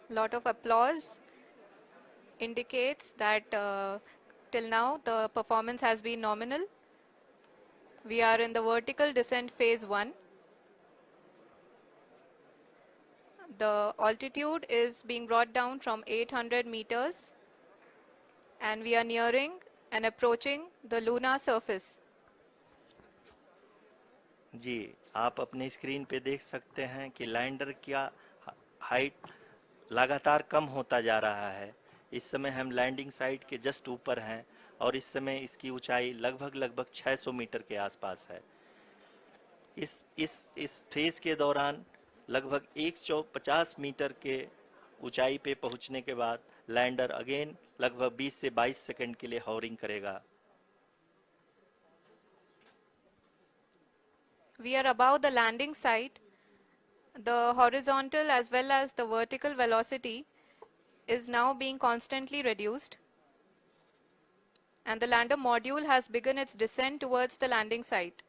Lot of applause indicates that till now the performance has been nominal. We are in the vertical descent phase 1. The altitude is being brought down from 800 meters and we are nearing and approaching the lunar surface. जी, आप अपने screen पे देख सकते हैं कि lander का height लगातार कम होता जा रहा है। इस समय हम लैंडिंग साइट के जस्ट ऊपर हैं और इस समय इसकी ऊंचाई लगभग 600 मीटर के आसपास है। इस फेज के दौरान लगभग 150 मीटर के ऊंचाई पे पहुंचने के बाद लैंडर अगेन लगभग 20 से 22 सेकंड के लिए हॉवरिंग करेगा। We are above the landing site. The horizontal as well as the vertical velocity is now being constantly reduced. And the lander module has begun its descent towards the landing site.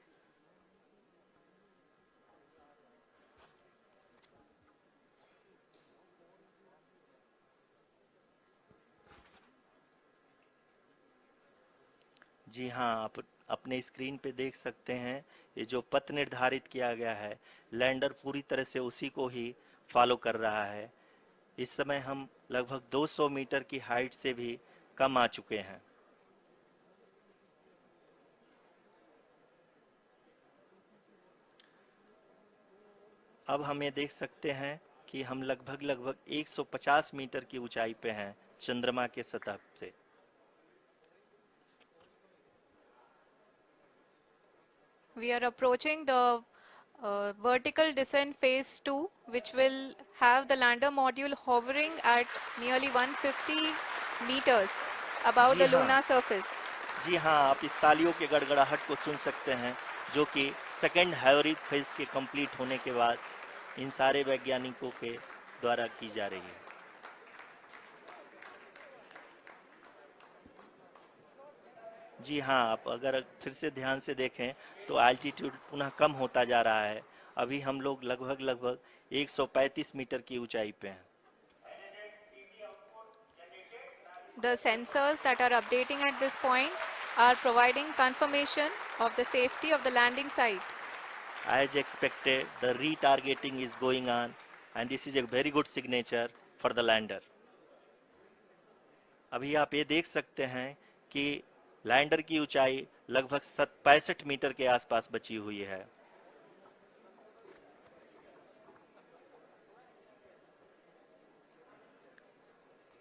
जी हाँ, आप अपने screen पे देख सकते हैं ये जो पथ निर्धारित किया गया है, लैंडर पूरी तरह से उसी को ही फॉलो कर रहा है। इस समय हम लगभग 200 मीटर की हाइट से भी कम आ चुके हैं। अब हम ये देख सकते हैं कि हम लगभग 150 मीटर की ऊंचाई पे हैं चंद्रमा के सतह से। We are approaching the vertical descent phase 2, which will have the lander module hovering at nearly 150 meters above ji the हाँ, lunar surface. जी हाँ, आप इस तालियों के गड़गड़ाहट को सुन सकते हैं जो कि सेकेंड हैवरिक फेज के कंप्लीट होने के बाद इन सारे वैज्ञानिकों के द्वारा की जा रही है। जी हाँ, आप अगर फिर से ध्यान से देखें तो एल्टीट्यूड पुनः कम होता जा रहा है। अभी हम लोग लगभग 135 मीटर की ऊंचाई पे हैं। The sensors that are updating at this point are providing confirmation of the safety of the landing site. As expected, the retargeting is going on and this is a very good signature for the lander. अभी आप ये देख सकते हैं कि lander की ऊंचाई लगभग 65 मीटर के आसपास बची हुई है।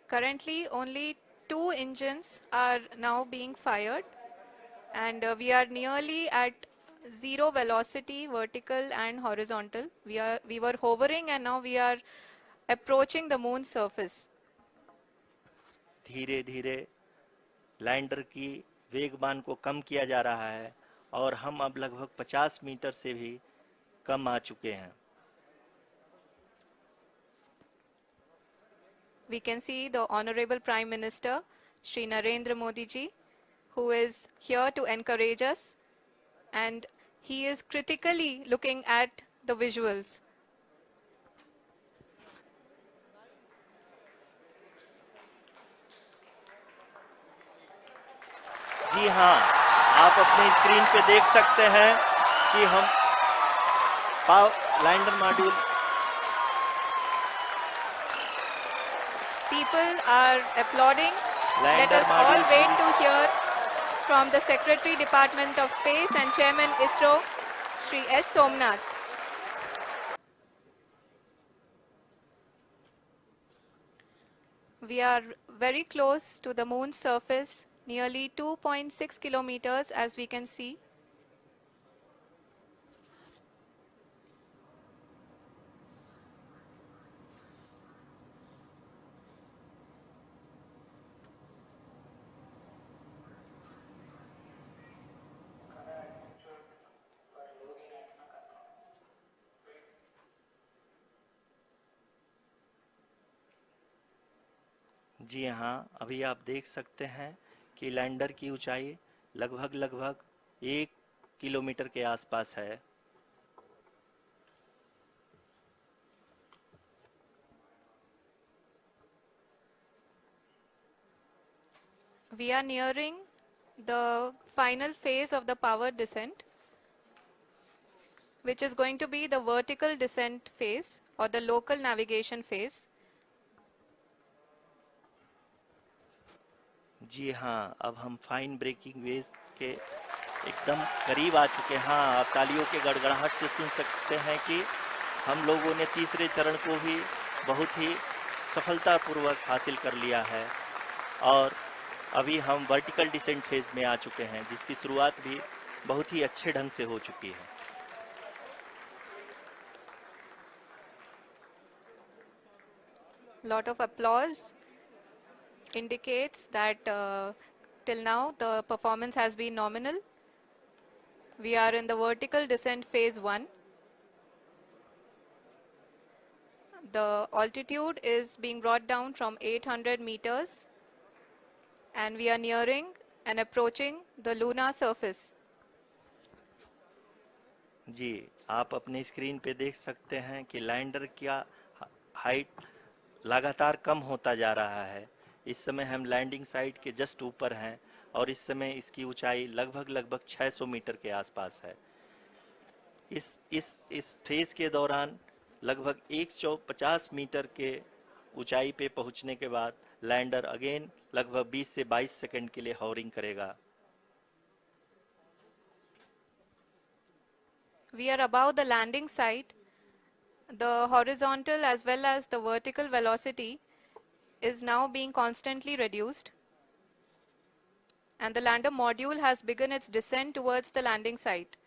Currently, only 2 engines are now being fired, and we are nearly at zero velocity, vertical and horizontal. We were hovering, and now we are approaching the moon's surface. धीरे धीरे लैंडर की वेगमान को कम किया जा रहा है और हम अब लगभग 50 मीटर से भी कम आ चुके हैं। We can see the Honorable Prime Minister, Shri Narendra Modi ji, who is here to encourage us, and he is critically looking at the visuals. जी हाँ, आप अपने स्क्रीन पे देख सकते हैं कि हम lander module People are applauding. Let us all wait to hear from the Secretary Department of Space and Chairman ISRO, Shri S. Somnath. We are very close to the moon's surface, nearly 2.6 kilometers as we can see. जी हाँ, अभी आप देख सकते हैं कि lander की ऊंचाई लगभग 1 किलोमीटर के आसपास है। We are nearing the final phase of the power descent, which is going to be the vertical descent phase or the local navigation phase. जी हाँ, अब हम फाइन ब्रेकिंग वेव्स के एकदम करीब आ चुके हैं। हाँ, आप तालियों के गड़गड़ाहट से सुन सकते हैं कि हम लोगों ने तीसरे चरण को भी बहुत ही सफलतापूर्वक हासिल कर लिया है और अभी हम वर्टिकल डिसेंट फेज में आ चुके हैं, जिसकी शुरुआत भी बहुत ही अच्छे ढंग से हो चुकी है। Lot of applause indicates that till now the performance has been nominal. We are in the vertical descent phase 1. The altitude is being brought down from 800 meters and we are nearing and approaching the lunar surface. जी, आप अपने screen पे देख सकते हैं कि lander का height लगातार कम होता जा रहा है। इस समय हम लैंडिंग साइट के जस्ट ऊपर हैं और इस समय इसकी ऊंचाई लगभग 600 मीटर के आसपास है। इस फेज के दौरान लगभग 150 मीटर के ऊंचाई पे पहुंचने के बाद लैंडर अगेन लगभग 20 से 22 सेकंड के लिए हॉवरिंग करेगा। We are above the landing site. The horizontal as well as the vertical velocity is now being constantly reduced. And the lander module has begun its descent towards the landing site.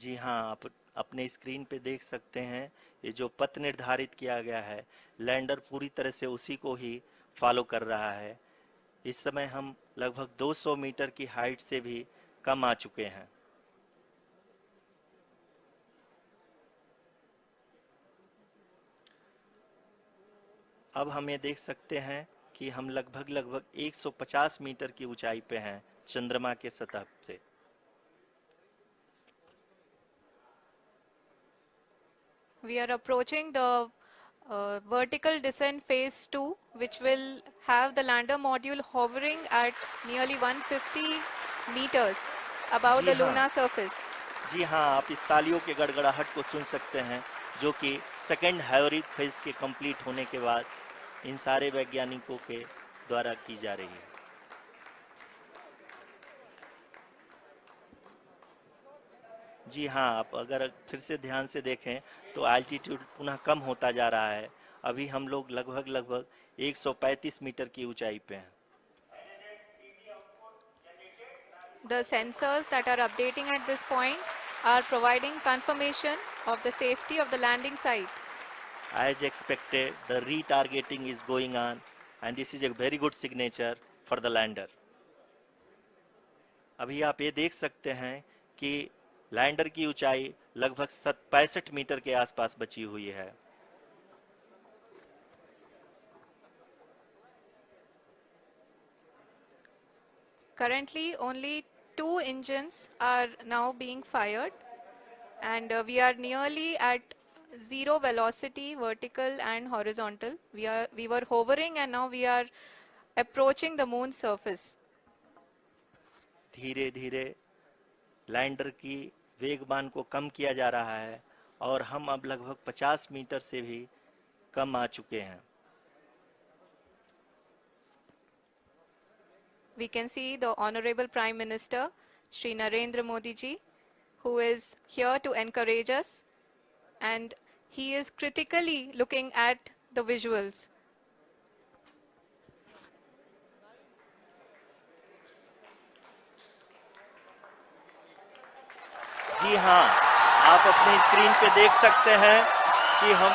जी हाँ, आप अपने screen पे देख सकते हैं ये जो पथ निर्धारित किया गया है, लैंडर पूरी तरह से उसी को ही फॉलो कर रहा है। इस समय हम लगभग 200 मीटर की हाइट से भी कम आ चुके हैं। अब हम ये देख सकते हैं कि हम लगभग 150 मीटर की ऊंचाई पे हैं चंद्रमा के सतह से। We are approaching the vertical descent phase 2, which will have the lander module hovering at nearly 150 meters above the lunar surface. जी हाँ, आप इस तालियों के गड़गड़ाहट को सुन सकते हैं, जो कि सेकेंड हाइब्रिड फेज के कंप्लीट होने के बाद इन सारे वैज्ञानिकों के द्वारा की जा रही है। जी हाँ, आप अगर फिर से ध्यान से देखें तो एल्टीट्यूड पुनः कम होता जा रहा है। अभी हम लोग लगभग 135 मीटर की ऊंचाई पे हैं। The sensors that are updating at this point are providing confirmation of the safety of the landing site. As expected, the retargeting is going on and this is a very good signature for the lander. अभी आप ये देख सकते हैं कि lander की ऊंचाई लगभग 65 मीटर के आसपास बची हुई है। Currently, only 2 engines are now being fired, and we are nearly at zero velocity, vertical and horizontal. We were hovering, and now we are approaching the moon's surface. धीरे धीरे लैंडर की वेगमान को कम किया जा रहा है और हम अब लगभग 50 मीटर से भी कम आ चुके हैं। We can see the Honorable Prime Minister, Shri Narendra Modi ji, who is here to encourage us, and he is critically looking at the visuals. जी हाँ, आप अपने स्क्रीन पे देख सकते हैं कि हम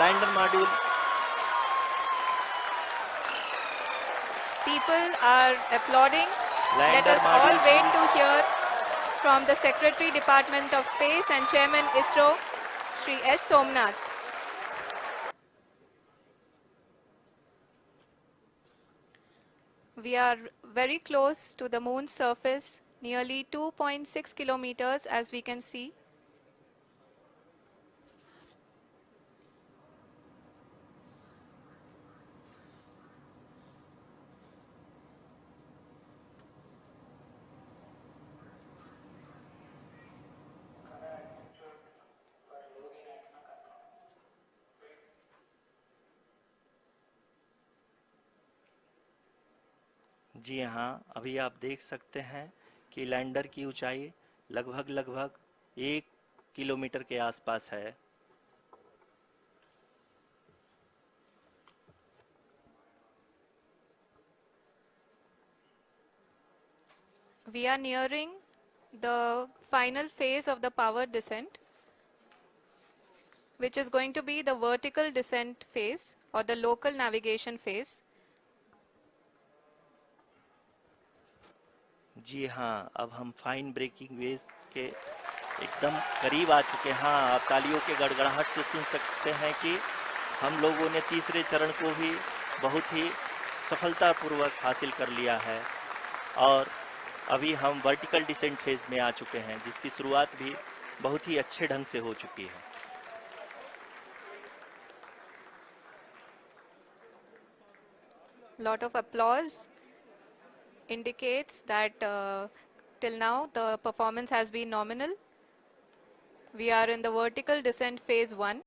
lander module People are applauding. Let us all wait to hear from the Secretary Department of Space and Chairman ISRO, Shri S. Somnath. We are very close to the moon's surface nearly 2.6 kilometers as we can see. जी हाँ, अभी आप देख सकते हैं कि lander की ऊंचाई लगभग 1 किलोमीटर के आसपास है। We are nearing the final phase of the power descent, which is going to be the vertical descent phase or the local navigation phase. जी हाँ, अब हम फाइन ब्रेकिंग वेव्स के एकदम करीब आ चुके हैं। हाँ, आप तालियों के गड़गड़ाहट से सुन सकते हैं कि हम लोगों ने तीसरे चरण को भी बहुत ही सफलतापूर्वक हासिल कर लिया है और अभी हम वर्टिकल डिसेंट फेज में आ चुके हैं, जिसकी शुरुआत भी बहुत ही अच्छे ढंग से हो चुकी है। Lot of applause indicates that till now the performance has been nominal. We are in the vertical descent phase 1.